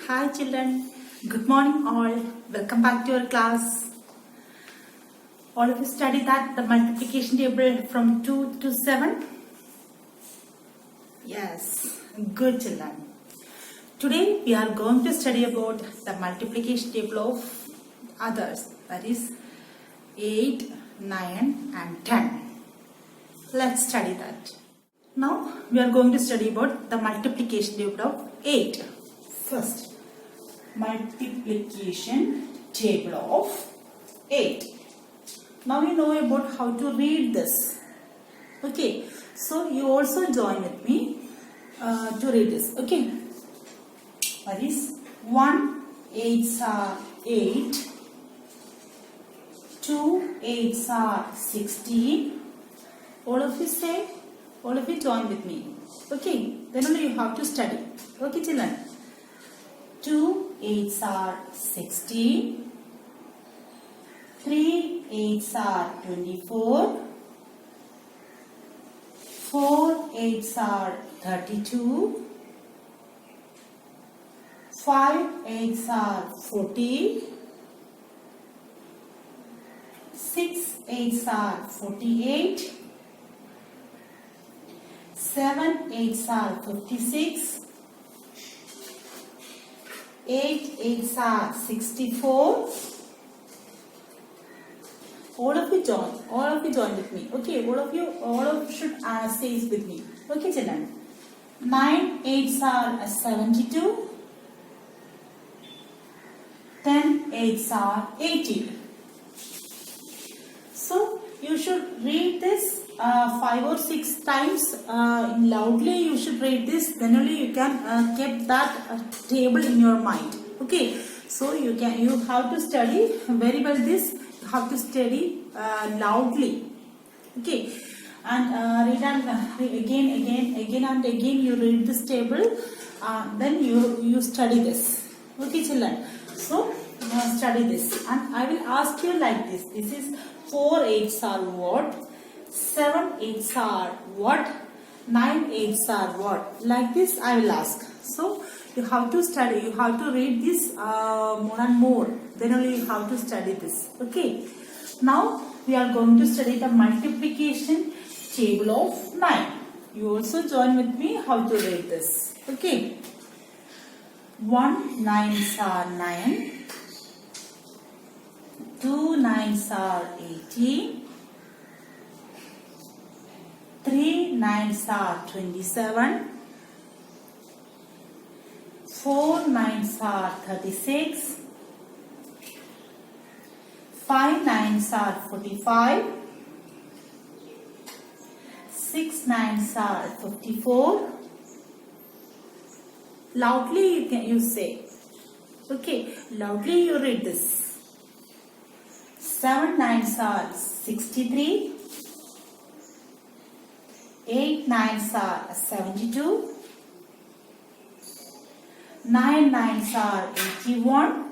Hi children, good morning all. Welcome back to your class. All of you studied that the multiplication table from 2 to 7? Yes, good children. Today we are going to study about the multiplication table of others, that is 8, 9 and 10. Let's study that. Now we are going to study about the multiplication table of 8. First, multiplication table of 8. Now we know about how to read this. Okay, so you also join with me to read this. Okay, that is 1 8s are 8, 2 8s are 16. All of you say, all of you join with me. Okay, then only you have to study. Okay children, 2 8s are 16, 3 8s are 24, 4 8s are 32, 5 8s are 40, 6 8s are 48, 7 8s are 56, 8 8s are 64. All of you join with me. Okay, all of you should say it with me. Okay children, 9 8s are 72, 10 8s are 80. So you should read this 5 or 6 times loudly. You should read this, then only you can keep that table in your mind. Okay, so you have to study very well this. You have to study loudly. Okay, and read and again and again you read this table. Then you study this. Okay children, so study this, and I will ask you like this. This is 4 8s are what? 7 8s are what? 9 8s are what? Like this I will ask. So you have to study, you have to read this more and more, then only you have to study this. Okay, now we are going to study the multiplication table of 9. You also join with me how to read this. Okay, 1 9s are 9, 2 9s are 18, 3 9s are 27, 4 9s are 36, 5 9s are 45, 6 9s are 54. Loudly you say. Okay, loudly you read this. 7 9s are 63, 8 9s are 72, 9 9s are 81,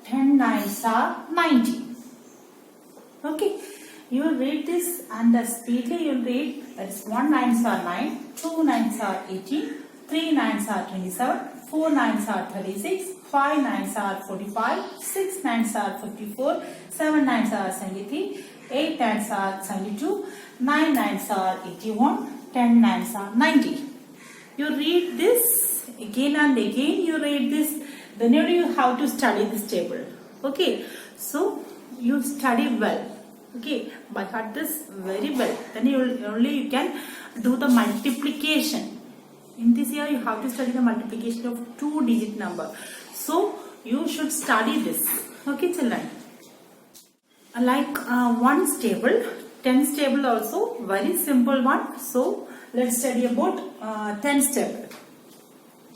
10 9s are 90. Okay, you will read this and speedily you will read. That is 1 9s are 9, 2 9s are 18, 3 9s are 27, 4 9s are 36, 5 9s are 45, 6 9s are 54, 7 9s are 73, 8 9s are 72, 9 9s are 81, 10 9s are 90. You read this again and again, you read this, then you have to study this table. Okay, so you study well. Okay, by heart this very well, then you can do the multiplication. In this year you have to study the multiplication of 2-digit number, so you should study this. Okay children, like 1's table, 10's table also very simple one. So let's study about 10's table.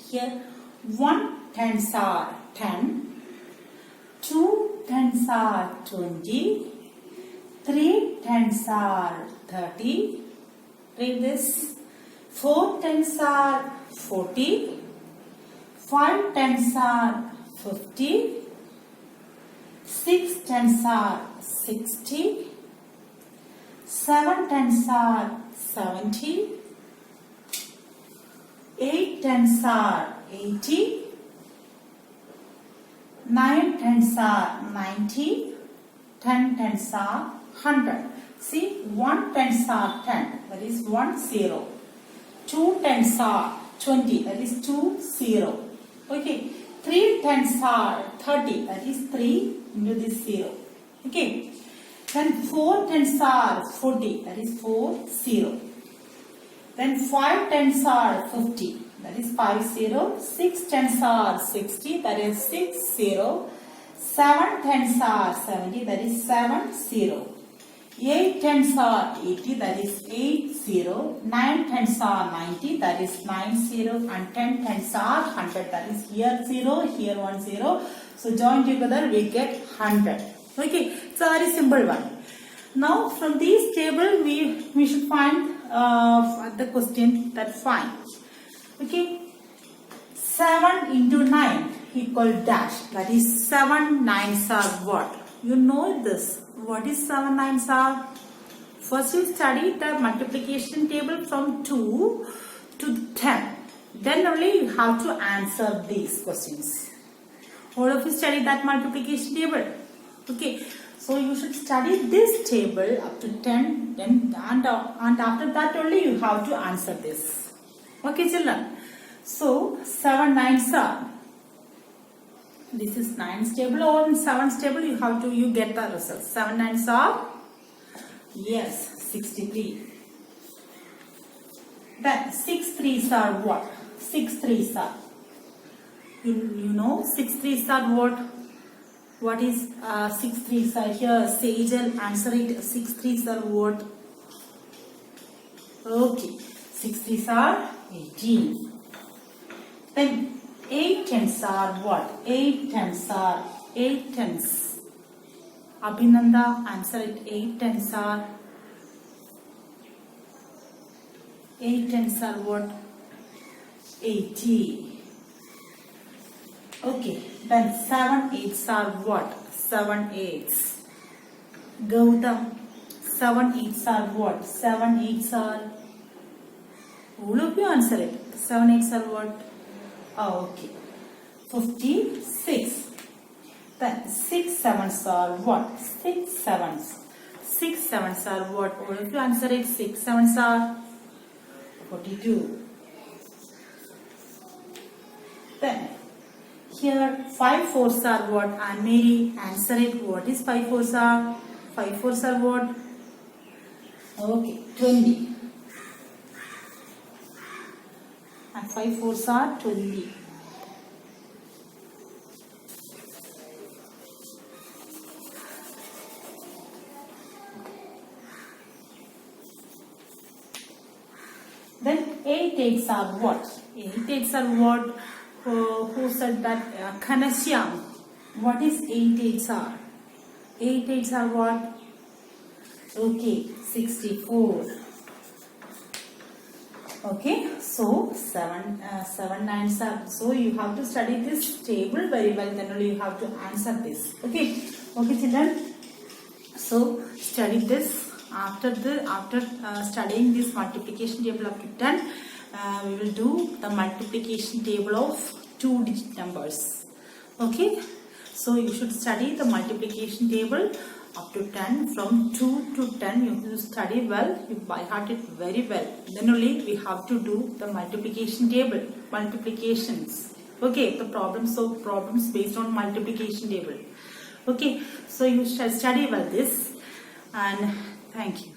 Here 1 10s are 10, 2 10s are 20, 3 10s are 30. Read this. 4 10s are 40, 5 10s are 50, 6 10s are 60, 7 10s are 70, 8 tens are 80. 9 tens are 90. 10 tens are 100. See, 1 tens are 10, that is 1 0. 2 tens are 20, that is 2 0. Okay, 3 tens are 30, that is 3 into this 0. Okay, then 4 tens are 40, that is 4 0. Then 5 tens are 50, that is 5 0. 6 tens are 60, that is 6 0. 7 tens are 70, that is 7 0. 8 tens are 80, that is 8 0. 9 tens are 90, that is 9 0. And 10 tens are 100, that is here 0, here 1 0. So join together we get 100. Okay, it's a very simple one. Now from this table we should find the question that find. Okay, 7 into 9 equal dash, that is 7 nines are what? You know this. What is 7 nines are? First you study the multiplication table from 2 to 10. Then only you have to answer these questions. All of you study that multiplication table. Okay. So you should study this table up to 10, then and after that only you have to answer this. Okay, children. So 7 nines are. This is 9's table or 7's table. You get the result. 7 nines are, yes, 63. Then 6 threes are what? 6 threes are. You know 6 threes are what? What is 6 threes are here? Sejal, answer it. 6 threes are what? Okay, 6 threes are 18. Then 8 tens are what? 8 tens are 8 tens. Abhinanda, answer it. 8 tens are 8 tens are what? 80. Okay, then 7 eights are what? 7 eights. Gautam, 7 eights are what? 7 eights are. All of you answer it. 7 eights are what? Oh, okay. 56. Then 6 sevens are what? 6 sevens. 6 sevens are what? All of you answer it. 6 sevens are 42. Then here 5 fours are what? And Mary, answer it. What is 5 fours are? 5 fours are what? Okay, 20. And 5 fours are 20. Then 8 eights are what? 8 eights are what? Who said that? Kanasyam. What is 8 eights are? 8 eights are what? Okay, 64. Okay, so 7 nines are. So you have to study this table very well. Then only you have to answer this. Okay, okay, children. So study this. After studying this multiplication table up to 10, we will do the multiplication table of 2-digit numbers. Okay, so you should study the multiplication table up to 10. From 2 to 10 you have to study well, you by heart it very well. Then only we have to do the multiplication table, multiplications. Okay, the problems based on multiplication table. Okay, so you shall study well this, and thank you.